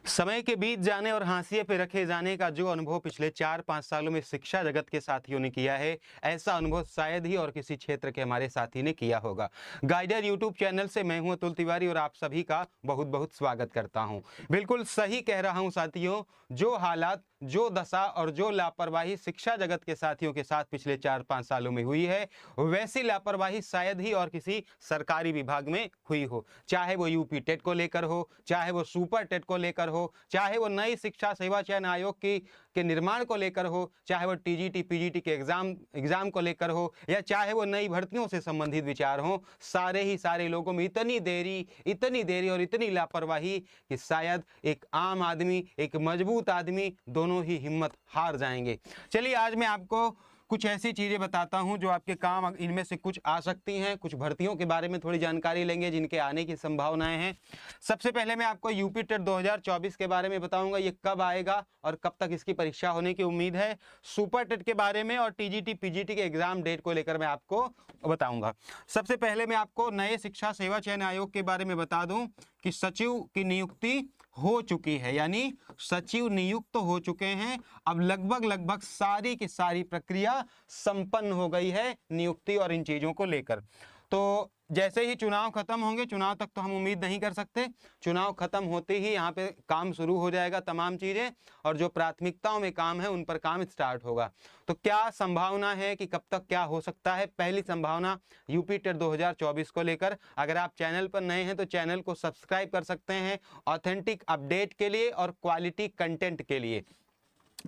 समय के बीत जाने और हाशिए पे रखे जाने का जो अनुभव पिछले 4-5 सालों में शिक्षा जगत के साथियों ने किया है, ऐसा अनुभव शायद ही और किसी क्षेत्र के हमारे साथी ने किया होगा। गाइडर यूट्यूब चैनल से मैं हूं अतुल तिवारी और आप सभी का बहुत बहुत स्वागत करता हूं। बिल्कुल सही कह रहा हूं साथियों, जो हालात, जो दशा और जो लापरवाही शिक्षा जगत के साथियों के साथ पिछले 4-5 सालों में हुई है, वैसी लापरवाही शायद ही और किसी सरकारी विभाग में हुई हो। चाहे वो यूपी टेट को लेकर हो, चाहे वो सुपर टेट को लेकर हो, चाहे वो नई शिक्षा सेवा चयन आयोग के निर्माण को लेकर हो, चाहे वो टीजीटी पीजीटी के एग्जाम को लेकर हो, या चाहे वो नई भर्तियों से संबंधित विचार हो, सारे ही सारे लोगों में इतनी देरी और इतनी लापरवाही कि शायद एक आम आदमी, एक मजबूत आदमी दोनों ही हिम्मत हार जाएंगे। चलिए आज मैं आपको कुछ ऐसी चीजें बताता हूं जो आपके काम इनमें से कुछ आ सकती हैं। कुछ भर्तियों के बारे में थोड़ी जानकारी लेंगे जिनके आने की संभावनाएं हैं। सबसे पहले मैं आपको यूपी टेट 2024 के बारे में बताऊंगा, ये कब आएगा और कब तक इसकी परीक्षा होने की उम्मीद है। सुपर टेट के बारे में और टीजीटी पीजीटी के एग्जाम डेट को लेकर मैं आपको बताऊंगा। सबसे पहले मैं आपको नए शिक्षा सेवा चयन आयोग के बारे में बता दूं कि सचिव की नियुक्ति हो चुकी है, यानी सचिव नियुक्त हो चुके हैं। अब लगभग सारी की सारी प्रक्रिया संपन्न हो गई है नियुक्ति और इन चीजों को लेकर। तो जैसे ही चुनाव खत्म होंगे, चुनाव तक तो हम उम्मीद नहीं कर सकते, चुनाव खत्म होते ही यहाँ पे काम शुरू हो जाएगा तमाम चीजें, और जो प्राथमिकताओं में काम है उन पर काम स्टार्ट होगा। तो क्या संभावना है कि कब तक क्या हो सकता है? पहली संभावना यूपी टेट 2024 को लेकर, अगर आप चैनल पर नए हैं तो चैनल को सब्सक्राइब कर सकते हैं ऑथेंटिक अपडेट के लिए और क्वालिटी कंटेंट के लिए।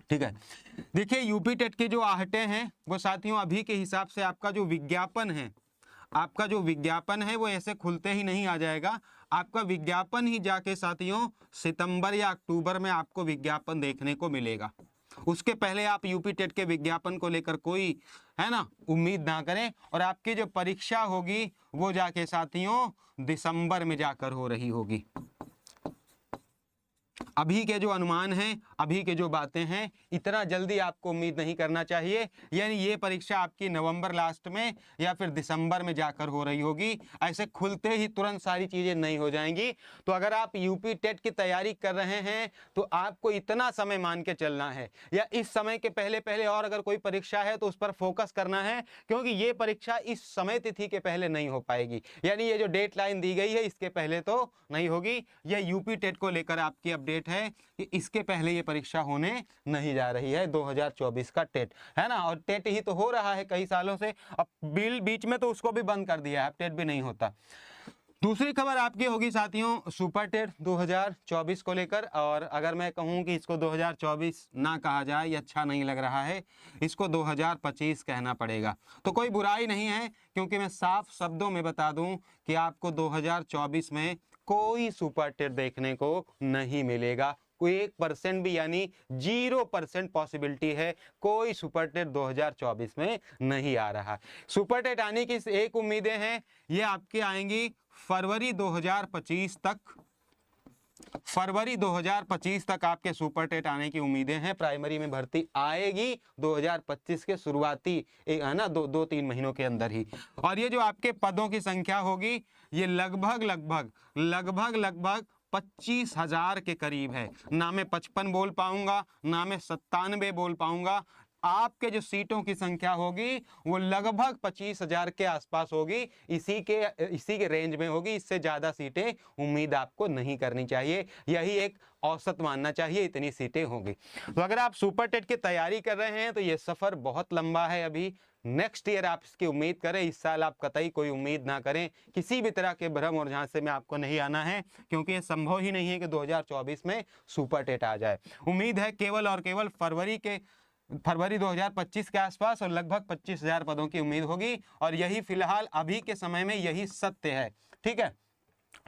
ठीक है, देखिए यूपी टेट की जो आहटें हैं वो साथियों अभी के हिसाब से आपका जो विज्ञापन है वो ऐसे खुलते ही नहीं आ जाएगा। आपका विज्ञापन ही जाके साथियों सितंबर या अक्टूबर में आपको विज्ञापन देखने को मिलेगा। उसके पहले आप यूपी टेट के विज्ञापन को लेकर कोई है ना उम्मीद ना करें। और आपकी जो परीक्षा होगी वो जाके साथियों दिसंबर में जाकर हो रही होगी। अभी के जो अनुमान हैं, अभी के जो बातें हैं, इतना जल्दी आपको उम्मीद नहीं करना चाहिए। यानी ये परीक्षा आपकी नवंबर लास्ट में या फिर दिसंबर में जाकर हो रही होगी। ऐसे खुलते ही तुरंत सारी चीजें नहीं हो जाएंगी। तो अगर आप यूपी टेट की तैयारी कर रहे हैं तो आपको इतना समय मान के चलना है, या इस समय के पहले और अगर कोई परीक्षा है तो उस पर फोकस करना है, क्योंकि ये परीक्षा इस समय तिथि के पहले नहीं हो पाएगी। यानी ये जो डेट लाइन दी गई है इसके पहले तो नहीं होगी। यह यूपी टेट को लेकर आपकी अपडेट है कि इसके पहले ये परीक्षा होने नहीं जा रही है। 2024 का टेट है ना, और टेट ही तो हो रहा है कई सालों से। अब बिल बीच में तो उसको भी बंद कर दिया है, अब टेट भी नहीं होता। दूसरी खबर आपकी होगी साथियों सुपर टेट 2024 को लेकर, और अगर मैं कहूं कि इसको 2024 ना कहा जाए, ये अच्छा नहीं लग रहा है, इसको 2025 कहना पड़ेगा। तो कोई बुराई नहीं है, क्योंकि मैं साफ शब्दों में बता दूं कि आपको 2024 में कोई सुपर टेट देखने को नहीं मिलेगा। कोई 1% भी, यानी 0% पॉसिबिलिटी है कोई सुपर टेट 2024 में नहीं आ रहा। सुपर टेट आने की एक उम्मीदें हैं, ये आपकी आएंगी फरवरी 2025 तक। फरवरी 2025 तक आपके सुपर टेट आने की उम्मीदें हैं। प्राइमरी में भर्ती आएगी 2025 के शुरुआती है ना 2-3 महीनों के अंदर ही। और ये जो आपके पदों की संख्या होगी ये लगभग 25,000 के करीब है। ना मैं 55 बोल पाऊंगा, ना मैं 97 बोल पाऊंगा। आपके जो सीटों की संख्या होगी वो लगभग 25,000 के आसपास होगी, इसी के रेंज में होगी। इससे ज्यादा सीटें उम्मीद आपको नहीं करनी चाहिए, यही एक औसत मानना चाहिए, इतनी सीटें होंगी। तो अगर आप सुपर टेट की तैयारी कर रहे हैं तो ये सफर बहुत लंबा है। अभी नेक्स्ट ईयर आप इसकी उम्मीद करें, इस साल आप कतई कोई उम्मीद ना करें। किसी भी तरह के भ्रम और झांसे में आपको नहीं आना है, क्योंकि ये संभव ही नहीं है कि 2024 में सुपर टेट आ जाए। उम्मीद है केवल और केवल फरवरी 2025 के आसपास, और लगभग 25,000 पदों की उम्मीद होगी। और यही फिलहाल अभी के समय में यही सत्य है। ठीक है,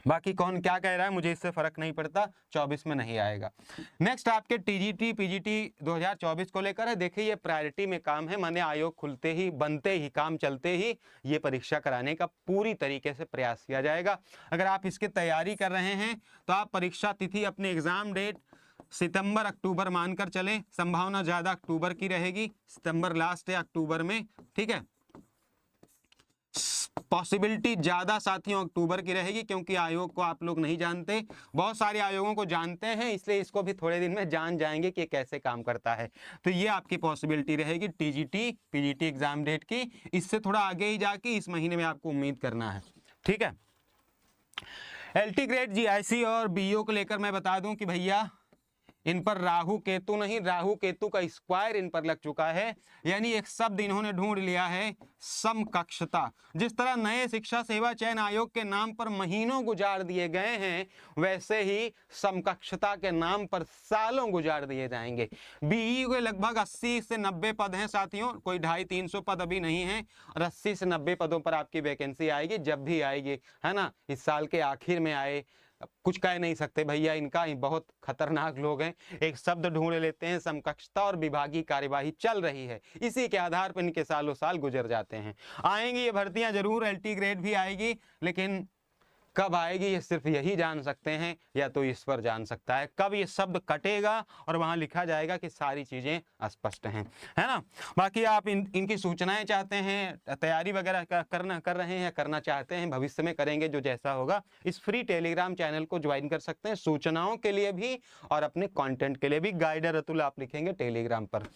बाकी कौन क्या कह रहा है मुझे इससे फर्क नहीं पड़ता, 24 में नहीं आएगा। नेक्स्ट आपके टीजीटी पीजीटी 2024 को लेकर है। देखिए ये प्रायोरिटी में काम है, माने आयोग खुलते ही, बनते ही, काम चलते ही ये परीक्षा कराने का पूरी तरीके से प्रयास किया जाएगा। अगर आप इसकी तैयारी कर रहे हैं तो आप परीक्षा तिथि, अपने एग्जाम डेट सितंबर अक्टूबर मानकर चले। संभावना ज्यादा अक्टूबर की रहेगी, सितंबर लास्ट है अक्टूबर में। ठीक है, पॉसिबिलिटी ज़्यादा साथियों अक्टूबर की रहेगी, क्योंकि आयोग को आप लोग नहीं जानते, बहुत सारे आयोगों को जानते हैं, इसलिए इसको भी थोड़े दिन में जान जाएंगे कि कैसे काम करता है। तो ये आपकी पॉसिबिलिटी रहेगी टीजीटी पीजीटी एग्जाम डेट की। इससे थोड़ा आगे ही जाके इस महीने में आपको उम्मीद करना है, ठीक है। एलटी ग्रेड जीआईसी और बीईओ को लेकर मैं बता दूं कि भैया इन पर राहु केतु नहीं, राहु केतु का स्क्वायर इन पर लग चुका है, यानी एक शब्द इन्होंने ढूंढ लिया है, समकक्षता। जिस तरह नए शिक्षा सेवा चयन आयोग के नाम पर महीनों गुजार दिए गए हैं, वैसे ही समकक्षता के नाम पर सालों गुजार दिए जाएंगे। बीईओ के लगभग 80 से 90 पद हैं साथियों, कोई 250-300 पद अभी नहीं है, और 80 से 90 पदों पर आपकी वैकेंसी आएगी, जब भी आएगी, है ना, इस साल के आखिर में आए, कुछ कह नहीं सकते भैया, इनका बहुत खतरनाक लोग हैं। एक शब्द ढूंढ लेते हैं समकक्षता, और विभागीय कार्यवाही चल रही है, इसी के आधार पर इनके सालों साल गुजर जाते हैं। आएंगी ये भर्तियां जरूर, एलटी ग्रेड भी आएगी, लेकिन कब आएगी ये सिर्फ यही जान सकते हैं, या तो ईश्वर जान सकता है कब ये शब्द कटेगा और वहां लिखा जाएगा कि सारी चीजें स्पष्ट हैं, है ना। बाकी आप इनकी सूचनाएं चाहते हैं, तैयारी वगैरह कर रहे हैं, करना चाहते हैं, भविष्य में करेंगे, जो जैसा होगा, इस फ्री टेलीग्राम चैनल को ज्वाइन कर सकते हैं, सूचनाओं के लिए भी और अपने कंटेंट के लिए भी। गाइडर अतुल आप लिखेंगे टेलीग्राम पर।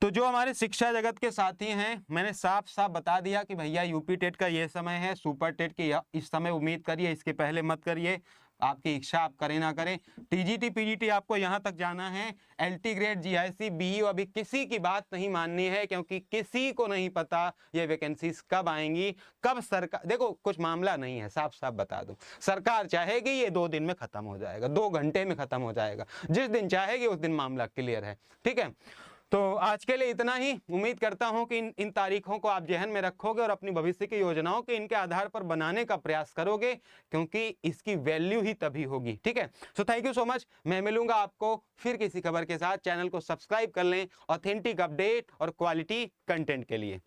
तो जो हमारे शिक्षा जगत के साथी हैं, मैंने साफ साफ बता दिया कि भैया यूपी टेट का ये समय है, सुपर टेट की इस समय उम्मीद करिए, इसके पहले मत करिए, आपकी इच्छा आप करें ना करें। टीजीटी पीजीटी आपको यहाँ तक जाना है, एलटी ग्रेड जीआईसी बीईओ अभी किसी की बात नहीं माननी है, क्योंकि किसी को नहीं पता ये वैकेंसीज कब आएंगी, कब सरकार, देखो कुछ मामला नहीं है, साफ साफ बता दूं, सरकार चाहेगी ये 2 दिन में खत्म हो जाएगा, 2 घंटे में खत्म हो जाएगा, जिस दिन चाहेगी उस दिन मामला क्लियर है, ठीक है। तो आज के लिए इतना ही। उम्मीद करता हूं कि इन तारीखों को आप जहन में रखोगे और अपनी भविष्य की योजनाओं के इनके आधार पर बनाने का प्रयास करोगे, क्योंकि इसकी वैल्यू ही तभी होगी, ठीक है। So thank you so much. मैं मिलूंगा आपको फिर किसी खबर के साथ। चैनल को सब्सक्राइब कर लें ऑथेंटिक अपडेट और क्वालिटी कंटेंट के लिए।